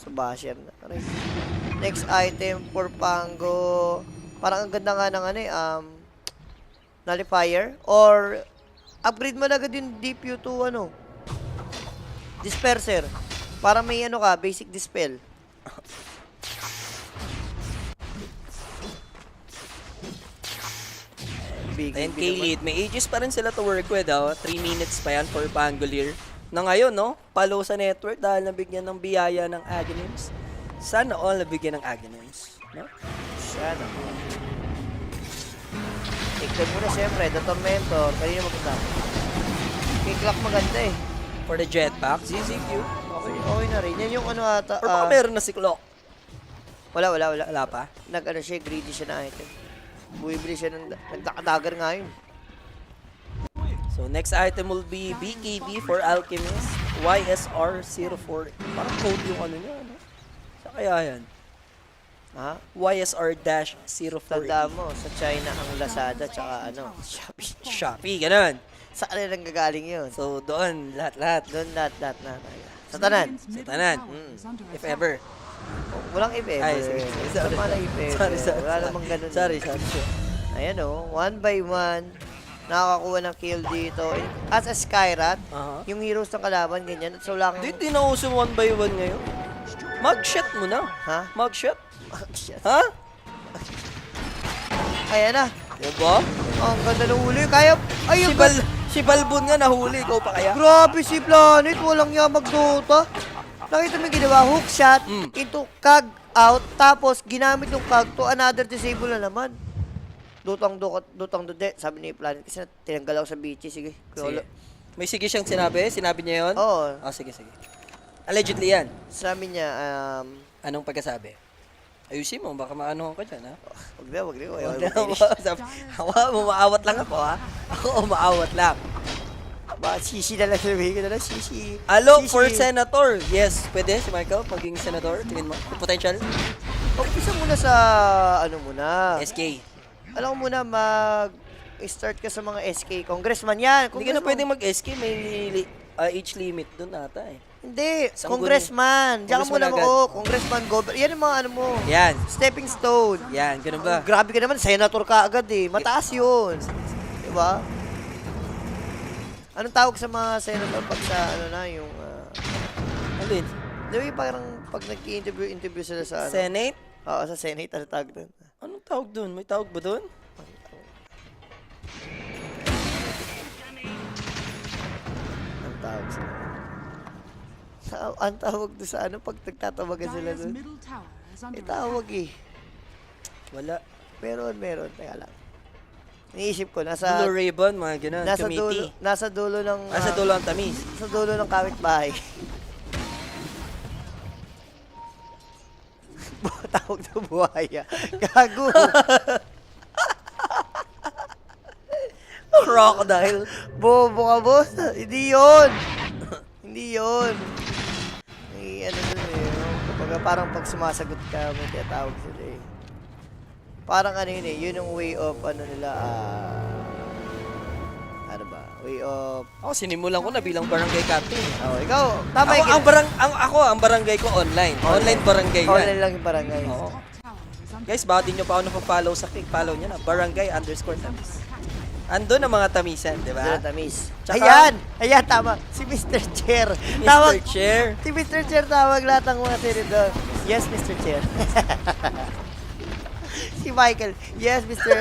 So, basher na. Aray. Next item for Pango. Parang ang ganda nga ng ano eh, nullifier. Or, upgrade mo na agad yung DPU to ano, disperser. Para may ano ka, basic dispel. Big, 10k lead. May ages pa rin sila to work with, 3 minutes pa yan for Pangolier. Na ngayon, no? Palo sa network dahil nabigyan ng biyaya ng Aghanims. Sana all nabigyan ng Aghanims. No? Sana. Tignan mo na siyempre, The Tormentor. Kanina maganda. King Clock maganda eh. For the jetpack, ZZQ. Okay na rin. Yan yung ano ata. Or baka meron na si Clock. Wala. Wala pa. Nag-ano siya, greedy siya na item. Buibili siya ng nagdakadagar nga yun. So next item will be BKB for Alchemist. YSR04. Parang code yung ano niya, ano? Sa kaya yan? Ha? YSR-04. Tanda mo, sa China ang Lazada tsaka ano, Shopee. Shopee, ganun. Sa kanila nang gagaling yun. So doon, lahat-lahat. Doon lahat na. Sa tanan. Radiant's middle tanan. tower is under If attack. ever. Walang if ever. Ay, sige. Sorry. Wala if ever. Sorry. Wala namang ganun. Sorry. Ayan o, 1 by 1. Nakakakuha ng kill dito. As a Skyrat, Aha. yung heroes ng kalaban, ganyan. So lang, Di nauso 1 by 1 ngayon. Mag-shot mo na. ha? Mag-shot. Shit. Ha? Ayan na. Diba? Ang ganda ng huli. Kaya, ay, Si Balbon nga nahuli. Ikaw pa kaya? grabe si Planet. Walang niya magdota. Nakita mo yung ginawa, hook shot into kag out. Tapos, ginamit yung kag to another disable na naman. Dutang dude. Sabi ni Planet kasi tinanggal ako sa beachy. Sige. Sige. May sige siyang sinabi? Sinabi niya yun? Oo. Oh, sige. Allegedly yan. Sabi niya, Anong pagkasabi? Ayusin mo, baka maano ka dyan, ha? wag na. Huwag na, maawat lang ako, ha? Ako, maawat lang. Ba, sisi na lang sabihin ko na lang, sisi. Alo, Sisi. for senator. Yes, pwede si Michael maging senator. Tingin mo, potential. Umpisa muna sa, ano muna. SK. Alam mo muna, start ka sa mga SK. Congressman yan. Hindi ka na pwedeng mag-SK, may age limit doon ata eh. Hindi, Sangguni. congressman. Diyan ka muna Congressman mo, congressman, yan yung mga ano mo. Yan, Stepping stone. ganun ba? Grabe ka naman, senator ka agad eh. Mataas yun. Diba? Anong tawag sa mga senator pag sa ano na, yung... Alin? Di ba yung parang pag nag-interview sila sa ano? Senate? Oo, sa Senate, ano tawag doon? Anong tawag doon? May tawag ba doon? Anong tawag sa ang tawag doon sa ano pag nagtatawagan sila Dire's doon? middle tower is under Tawag attack. eh. Wala. Meron. Teka lang. Iniisip ko, nasa... Blue ribbon, mga ganun. Nasa Committee. dulo, nasa dulo ng... Sa dulo ang tamis. Sa dulo ng kapitbahay. Tawag na buhaya. Gago. Crocodile. Bobo ka, boss. Hindi yun. Hindi yun. May ano dun eh. Kapag parang pag sumasagot ka, may tinatawag sila eh. Parang ano yun eh. Yun yung way of ano nila, ano ba? Way of... Ako, sinimulan ko na bilang barangay captain. Oh, ikaw, tama Ako, yung ang barangay ko online. Online barangay yan. online lang yung barangay. Oo. Top tower is under Guys, baka di nyo pa ako napapollow sa kick. Follow nyo na. Barangay_tamis. Andun ang mga tamisan, di ba? Doon tamis. Tsaka- Ayan, tama. Si Mr. Chair. Mr. Chair. Si Mr. Chair tawag lahat ng mga siri doon. Yes, Mr. Chair. Si Michael. Yes, Mr.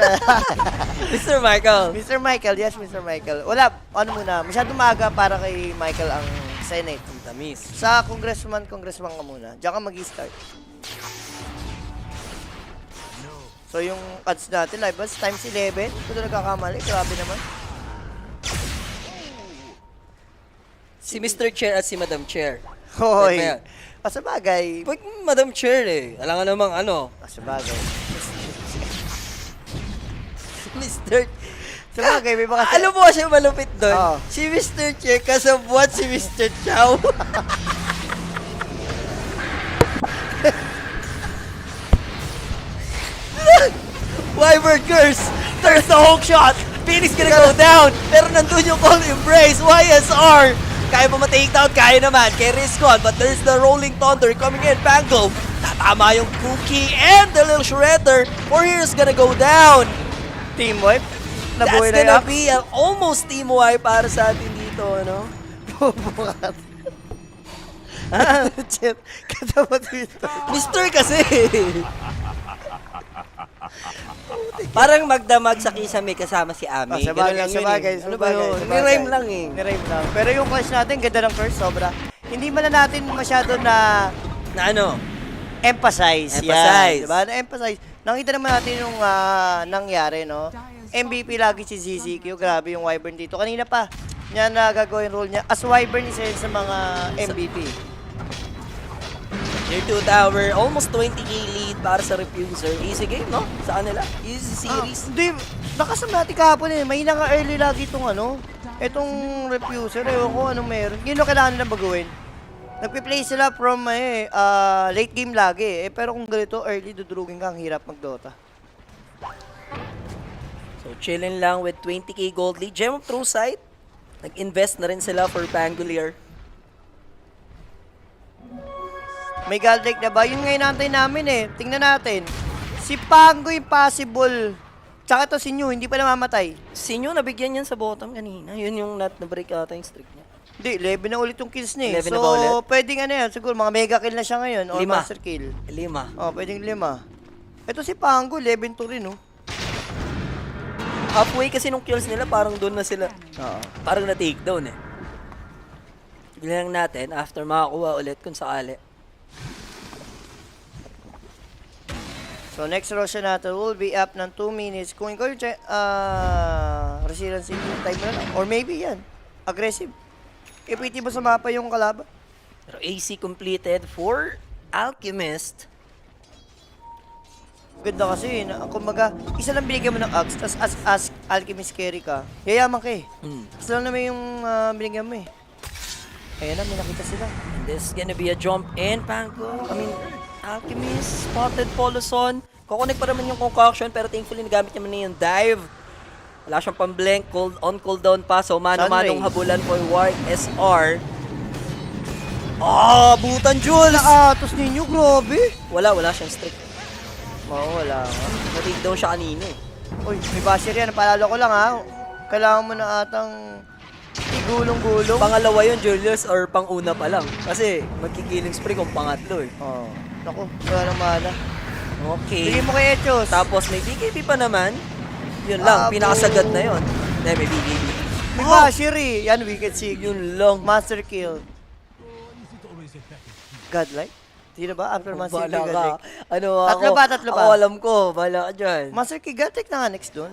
Mr. Michael. Mr. Michael. Yes, Mr. Michael. Wala, ano muna. Masyadong maaga para kay Michael ang Senate. Ang tamis. Sa congressman ka muna. Diyan ka mag-start. So yung ads natin, live ads, times 11. Kung na nagkakamali, grabe naman. Si Mr. Chair at si Madam Chair. Hoy. Ano yan? Sa bagay. Pag Madam Chair eh. Alam nga namang ano. Sa bagay. Mr. Sa bagay, may mga... Alam mo siya malupit doon? Oo. Si Mr. Chair kasabwat si Mr. Chow. Wyvern curse! There's the hook shot! Phoenix gonna go down! Pero nandun yung call embrace! YSR! Kaya pa ma-take down? Kaya naman kay Riscon. But there's the rolling thunder coming in. Pango! Tatama yung cookie and the little shredder. Warrior's gonna go down! Team wipe. That's Nabuhay na gonna yung be an almost team wipe para sa atin dito, ano? bubukat. Chip, katapat dito. Mister kasi! Parang magdamag sa kisame kasama si Ami. Sa bagay, sa bagay. Ano ba yun? May rhyme lang eh. May rhyme lang. Pero yung clash natin, ganda ng curse, sobra. Hindi man na natin masyado na Na ano? emphasize. Emphasize. Yan, diba? Na-emphasize. Nakita naman natin yung nangyari, no? MVP lagi si ZZQ. Grabe yung Wyvern dito. Kanina pa, niya na gagawin role niya. As Wyvern, isa yun sa mga MVP. Tier 2 tower, almost 20k lead para sa Refuser. Easy game, no? Sa kanila. Easy series. Hindi, nakasama natin kahapon eh. Mahina nga early lagi itong ano. Itong Refuser, ewan ko anong meron. Yun yung kailangan nilang baguhin. Nagpe-play sila from late game lagi eh. Pero kung ganito, early, dudurugin ka, ang hirap mag-Dota. So, chillin lang with 20k gold lead. Gem of True Sight. Nag-invest na rin sila for Pangolier. May Galdrake na ba? Yun nga inaantay namin eh. Tingnan natin. Si Pango yung possible. Tsaka to si New, hindi pa namamatay. Sinyo, nabigyan yan sa bottom kanina. Yun yung na-break ata yung streak niya. Hindi, 11 na ulit yung kills niya. 11 So, na ba ulit? pwedeng ano yan. Siguro mga mega kill na siya ngayon. Or 5. master kill. 5. Oh, pwedeng 5. Ito si Pango, 11 to rin oh. Halfway kasi nung kills nila, parang doon na sila. Oo. Parang na-takedown eh. Bigyan lang natin after makakuha ulit kung sakali. So, next Roshan natin will be up ng 2 minutes. Kung ikaw yung resiliency time mo na lang. Or maybe yan. Aggressive. Ipiti mo sa mapa yung kalaban. Pero AC completed for Alchemist. Ganda kasi, kumbaga, isa lang binigyan mo ng Axe, tapos as Alchemist carry ka, yayaman ka eh. Isa lang naman yung binigyan mo eh. Ayan na, may nakita sila. And this is gonna be a jump in, Pango. Alchemist, spotted Poloson. Kukunik pa naman yung concoction, pero thankfully nagamit niya na yung dive. Wala siyang pang-blank, cooldown pa, so mano-manong Sunray. habulan for Warg SR. Ah, butan Jules! Naatos ninyo, grabe. Wala siyang streak. Oo, wala nga. Na-takedown siya kanina eh. Uy, may basher yan, paalala ko lang ha. Kailangan mo na atang igulong-gulong. Pangalawa yun, Julius, or pang-una pa lang. Kasi magkikilling spree kung pangatlo eh. Oo. Naku, wala nang mahala. Okay. Bigyan mo kay Echos. Tapos may BKB pa naman. Yun lang, Abo. pinakasagad na yun. May BKB. May basher eh. Yan, wicked sig. Yun lang. Master kill. Godlike? Sino ba? After Master Bahala kill, ka. Godlike. Ano Tatlo ako? ba? Tatlo ba? Ako alam ko. Bahala ka dyan. Master kill, Godlike na nga next doon.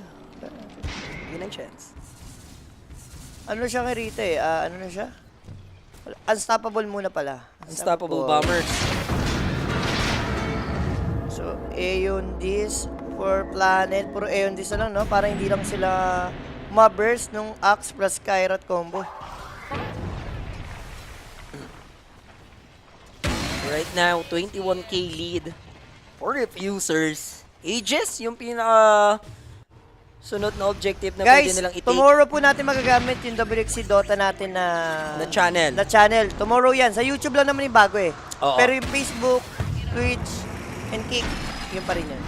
Yun ang chance. Ano siya kay Rita eh? Ano na siya? Unstoppable muna pala. Unstoppable Bombers. So, Aeon this for Planet. Puro Aeon this na lang, no? Para hindi lang sila ma-burst nung Axe plus Kyrat combo. Right now, 21k lead for Refusers. Aegis, yung pinaka sunod na objective na pwede Guys, nilang i-take. tomorrow po natin magagamit yung WXC Dota natin Na channel. Na channel. Tomorrow yan. Sa YouTube lang naman yung bago eh. Oo. Pero yung Facebook, Twitch, and Kick, yun pa rin yan.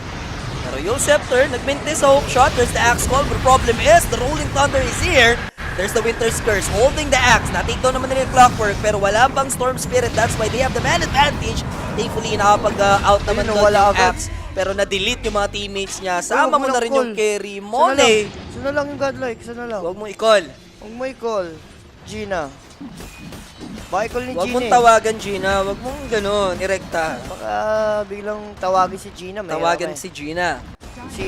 Pero Yule Scepter, nag-mintis sa hook shot. There's the Axe Call. The problem is, the Rolling Thunder is here. There's the Winter's Curse holding the Axe. Na-take down naman nila yung Clockwork, pero wala pang Storm Spirit. That's why they have the man advantage. Thankfully, nakapag-out naman Ayun, doon wala yung agad. Axe. Pero na-delete yung mga teammates niya. Sama Huwag mo mo na lang rin yung call. carry. Isa na Mone! lang. Isa na lang yung godlike. Isa na lang. Huwag mo i-call. Huwag mo i-call. Gina. Baka i-call ni Huwag Gina mong eh. tawagan, Gina. Huwag mong ganun, irekta. Baka biglang tawagin si Gina. May Tawagan okay. si Gina. Si...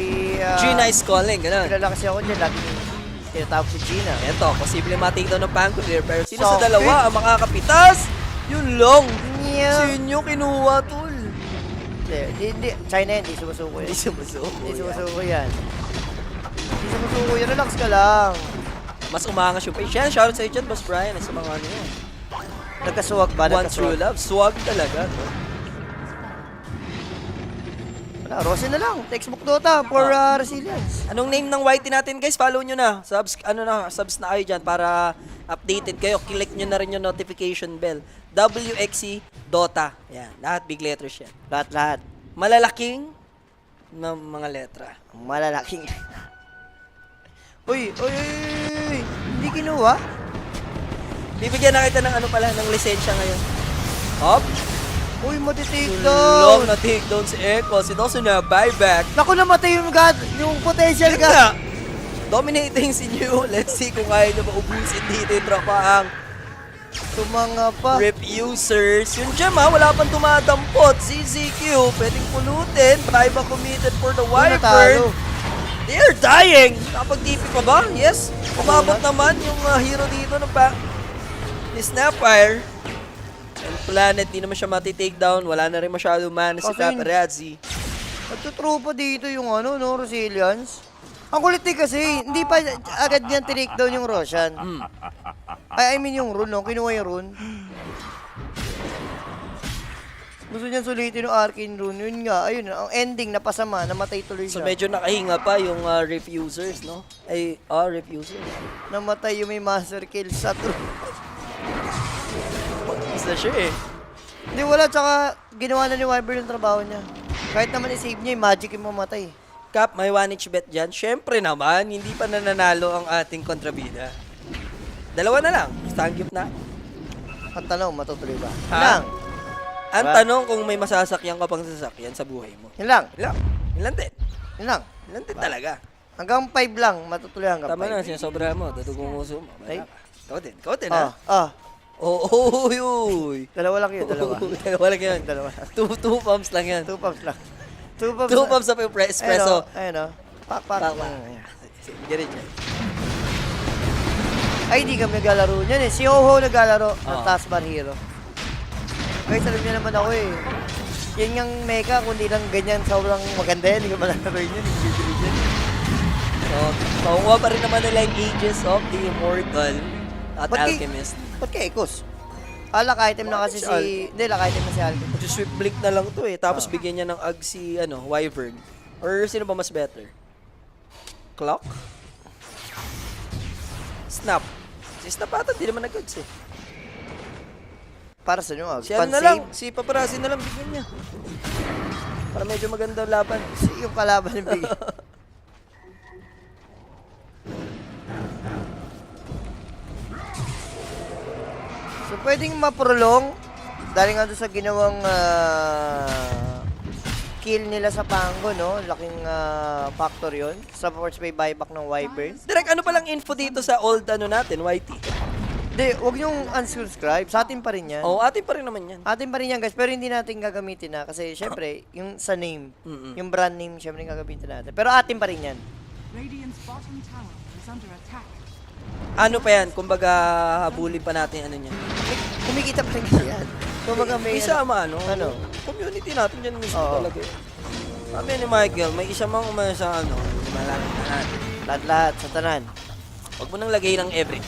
Gina is calling, ganun. Kilala kasi ako dyan. Lagi tinatawag si Gina. Eto, posible ma-take down ng Pangolier, pero sino sa Socket? dalawa ang makakapitas? Yun lang. Yeah. Sinyo kinuha, tol. Hindi. China yan. Hindi sumusuko yan. Hindi sumusuko. Hindi sumusuko yan. Hindi sumusuko yan. Relax ka lang. Mas umangas yung page. Yan, shoutout sa'yo dyan, Boss Brian. Sa mga ano yun. Nagkasuwag ba? One true Nagkasuwag. love. Swag talaga, tol. Wala, Rosin na lang. Textbook Dota for resilience. Anong name ng YT natin, guys? Follow nyo na. Subs na kayo dyan para updated kayo. Click nyo na rin yung notification bell. WXC Dota. Yan, lahat big letters yan. Lahat-lahat. Malalaking na mga letra. Malalaking. Uy! Hindi kinuha? Bibigyan na kita ng ano pala, ng lisensya ngayon. Hop. Uy, matitake Long down. na take down si Echo. Si Dawson na buyback. Naku, namatay yung potential Yan ka. na. Dominating si New. Let's see kung kaya niya maubusin dito yung tropa ang Tumanga pa. rip users. Yung gem ha, wala pang dumadampot. ZZQ, pwedeng pulutin. Buyback committed for the Wyvern. They are dying. Nakapag-TP pa ba? Yes. Umabot naman yung hero dito ng ni Snapfire. And Planet, di naman siya mati-take down. Wala na rin masyado mana si Kasi Paparazzi. Nagtutropa dito yung ano, no, resilience. Ang kulit eh kasi, hindi pa agad niyan tinake down yung Roshan. I mean yung rune, no? Kinuha yung rune. Gusto niyan sulitin yung Arcane rune. Yun nga, ayun, ang ending, napasama, namatay tuloy So siya. medyo nakahinga pa yung refusers, no? Ay, refusers. Namatay yung may master kill sa true. Isa siya eh. Hindi, wala, tsaka ginawa na ni Wyvern yung trabaho niya. Kahit naman i-save niya, yung magic yung mamatay. Cap, may 1-inch bet dyan. Siyempre naman, hindi pa nananalo ang ating kontrabida. Dalawa na lang. Stangyup na. Ang tanong, matutuloy ba? Ha? Yun lang. Ang Diba? tanong kung may masasakyan ka pang sasakyan sa buhay mo. Yun lang. Ilan? Ilan din? Yun lang. Ilan din talaga. Hanggang 5 lang, matutuloy hanggang 5. Tama na, sinasobra mo. Dadugong uso mo. Ay. Ikaw din. Ikaw din, ha? Ah. Oo, uy. Dalawa lang yun, dalawa. Dalawa lang yun. Dalawa. Two pumps lang yan. 2 pumps lang. 2 pumps. Two pumps up yung espresso. Ayun o. Pak. Get it, Jen. Ay, hindi kami naglalaro niyan eh. Si Ho-Ho naglalaro ng Oo. Taskbar Hero. Guys, alam niya naman ako eh. Yan yung mecha, kundi lang ganyan, sobrang maganda yan. Hindi ka malalaro yun. Bibili dyan. So, makukuha pa rin naman nila yung Ages of the Immortal at Ba't kay- Alchemist. Ba't kay Ekos? Lock item na kasi si... Hindi, lock item na si Alvin. Just sweep blink na lang to eh. Tapos bigyan niya ng ag si Wyvern. Or sino ba mas better? Clock? Snap. Si Snap ata, di naman nag-ags eh. Para sa inyo, Si ano na lang, si Paparazzi na lang bigyan niya. Para medyo maganda laban. Yung kalaban yung bigay. So, pwedeng ma-prolong dahil nga doon sa ginawang kill nila sa Pango, no? Laking factor yun. Sa force may buyback ng Wyvern. Direk, ano palang info dito sa old natin, YT? Hindi, huwag niyong unsubscribe. Sa atin pa rin yan. Oo, atin pa rin naman yan. Atin pa rin yan, guys. Pero hindi natin gagamitin na. Kasi, syempre, yung sa name, yung brand name, syempre, gagamitin natin. Pero atin pa rin yan. Radiant's bottom tower is under attack. Ano pa yan? Kumbaga, habulin pa natin ano niya. Kumikita pa rin kasi yan. Kumbaga may... Isama Ano? Community natin dyan mismo Oo. talaga. Sabi ni Michael, may isa mang umasa sa malaki na natin. Lahat-lahat sa tanan. Huwag mo nang lagay ng every.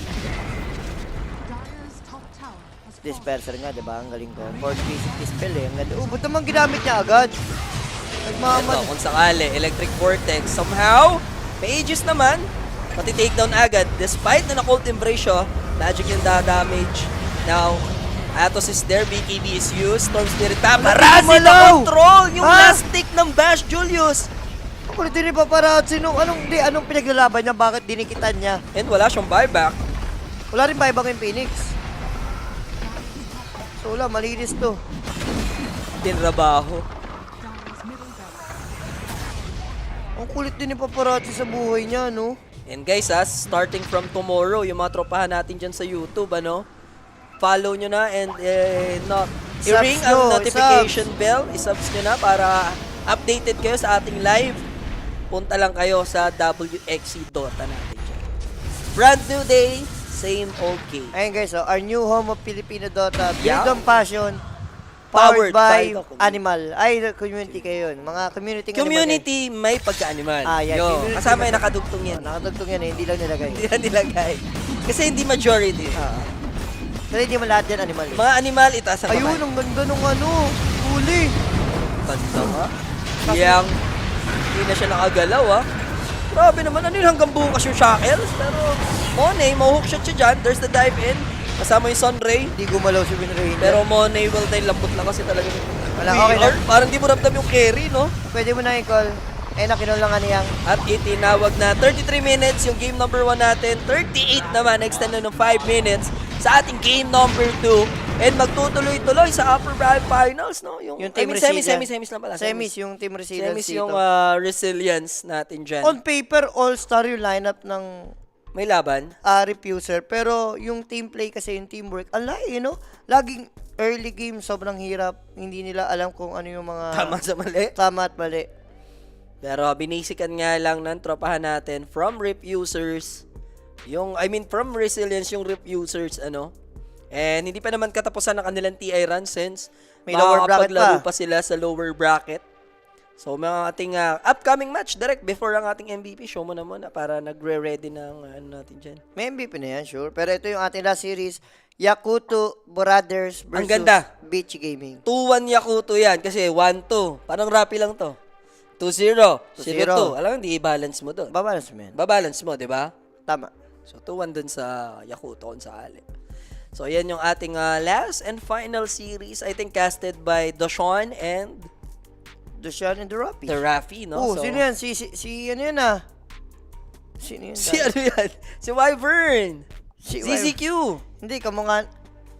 Dyer's top tower has fallen. Disperser nga, di ba? Ang galing ko. 4 dispel eh. Ang ganda. Ba't naman ginamit niya agad? Ito, Nagmaman. kung sakali, Electric Vortex. Somehow, may Aegis naman. Pati takedown agad. Despite na na-cold Embrasio, Magic yung damage. Now, Atos is there, BKB is used. Storm Spirit Paparazzi na Malaw! control! Yung Ha? last tick ng Bash Julius! Kulit din ni paparazzi nung anong pinaglalaban niya, bakit dinikitan niya? And wala siyang buyback. Wala rin buyback yung Phoenix. So wala, malinis to. Tinrabaho. Dire's middle barracks. Ang kulit din ni paparazzi sa buhay niya, no? And guys, starting from tomorrow, yung mga tropahan natin dyan sa YouTube, follow nyo na and i-ring Subs ang nyo, notification bell. I-subs nyo na para updated kayo sa ating live. Punta lang kayo sa WXC Dota natin dyan. Brand new day, same old game. Ayun guys, our new home of Filipino Dota, Yeah. build on passion, Powered powered by by the community. Animal. Ay, community kayo yun. Mga community ng Community may pagka-animal. Yan. Yo, Community kasama may yung nakadugtong yan. Nakatugtong yan eh, hindi lang nilagay. Hindi na nilagay. Kasi hindi majority. Kasi hindi mo lahat yan animal. Eh. Mga animal, itaas ang Ayun, kamay. ang ganda nung huli. Ganda nga. Yang, hindi na siya nakagalaw Grabe naman, yun hanggang bukas yung shackles. Pero, Monet, mahook shot siya dyan. There's the dive in. Kasama yung Sunray. Hindi gumalaw si Winrain. Pero Monet will die, lambot lang kasi talaga. Wala, okay VR, lang. parang di mo ramdam yung carry, no? Pwede mo na i-call. Nakinol lang niyang. At itinawag na 33 minutes yung game number 1 natin. 38 naman, extend na ng 5 minutes sa ating game number 2. And magtutuloy-tuloy sa upper bracket finals, no? Yung team semis lang pala. Semis, yung team resilience Semis yung resilience natin dyan. On paper, all-star yung lineup ng May laban. Refuser. Pero yung team play kasi, yung teamwork, alay, laging early game, sobrang hirap. Hindi nila alam kung ano yung mga Tama sa mali. tama at mali. Pero binisikan nga lang ng tropahan natin from Refusers. From Resilience yung Refusers, And hindi pa naman katapusan ng kanilang TI run since May lower bracket makakapaglaro pa. pa sila sa lower bracket. So, mga ating upcoming match, direct before ang ating MVP, show mo na muna para nagre-ready ng natin dyan. May MVP na yan, sure. Pero ito yung ating last series, Yakuto Brothers versus Ang ganda. Beach Gaming. 2-1 Yakuto yan kasi 1-2. Parang rapi lang to. 2-0. 0-2. Alam mo, hindi i-balance mo doon. Babalance mo yan. Babalance mo, di ba? Tama. So, 2-1 dun sa Yakuto kung sakali. So, yan yung ating last and final series. I think casted by Doshan and Dushan and the Rapi. the Rafi, no? So, Sino yan? Si ano yan Sino yan? Si ano yan? Si Wyvern. Si ZZQ. Hindi, kamungan.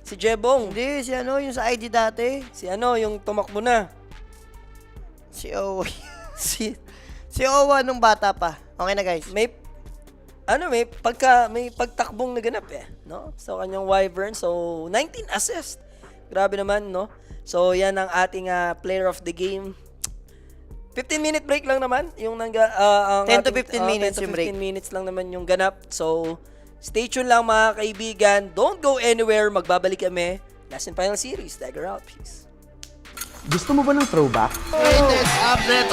Si Jebong. Hindi, si yung sa ID dati. Si yung tumakbo na. Si Owa. Si, Si Owa nung bata pa. Okay na guys. may pagtakbong naganap no? So, kanyang Wyvern. So, 19 assist. Grabe naman, no? So, yan ang ating player of the game. 15-minute break lang naman. Yung 10 to 15 minutes 10 to yung 15 break. minutes lang naman yung ganap. So, stay tuned lang mga kaibigan. Don't go anywhere. Magbabalik kami. Last and final series. Dagger out. Peace. Gusto mo ba ng throwback? Latest update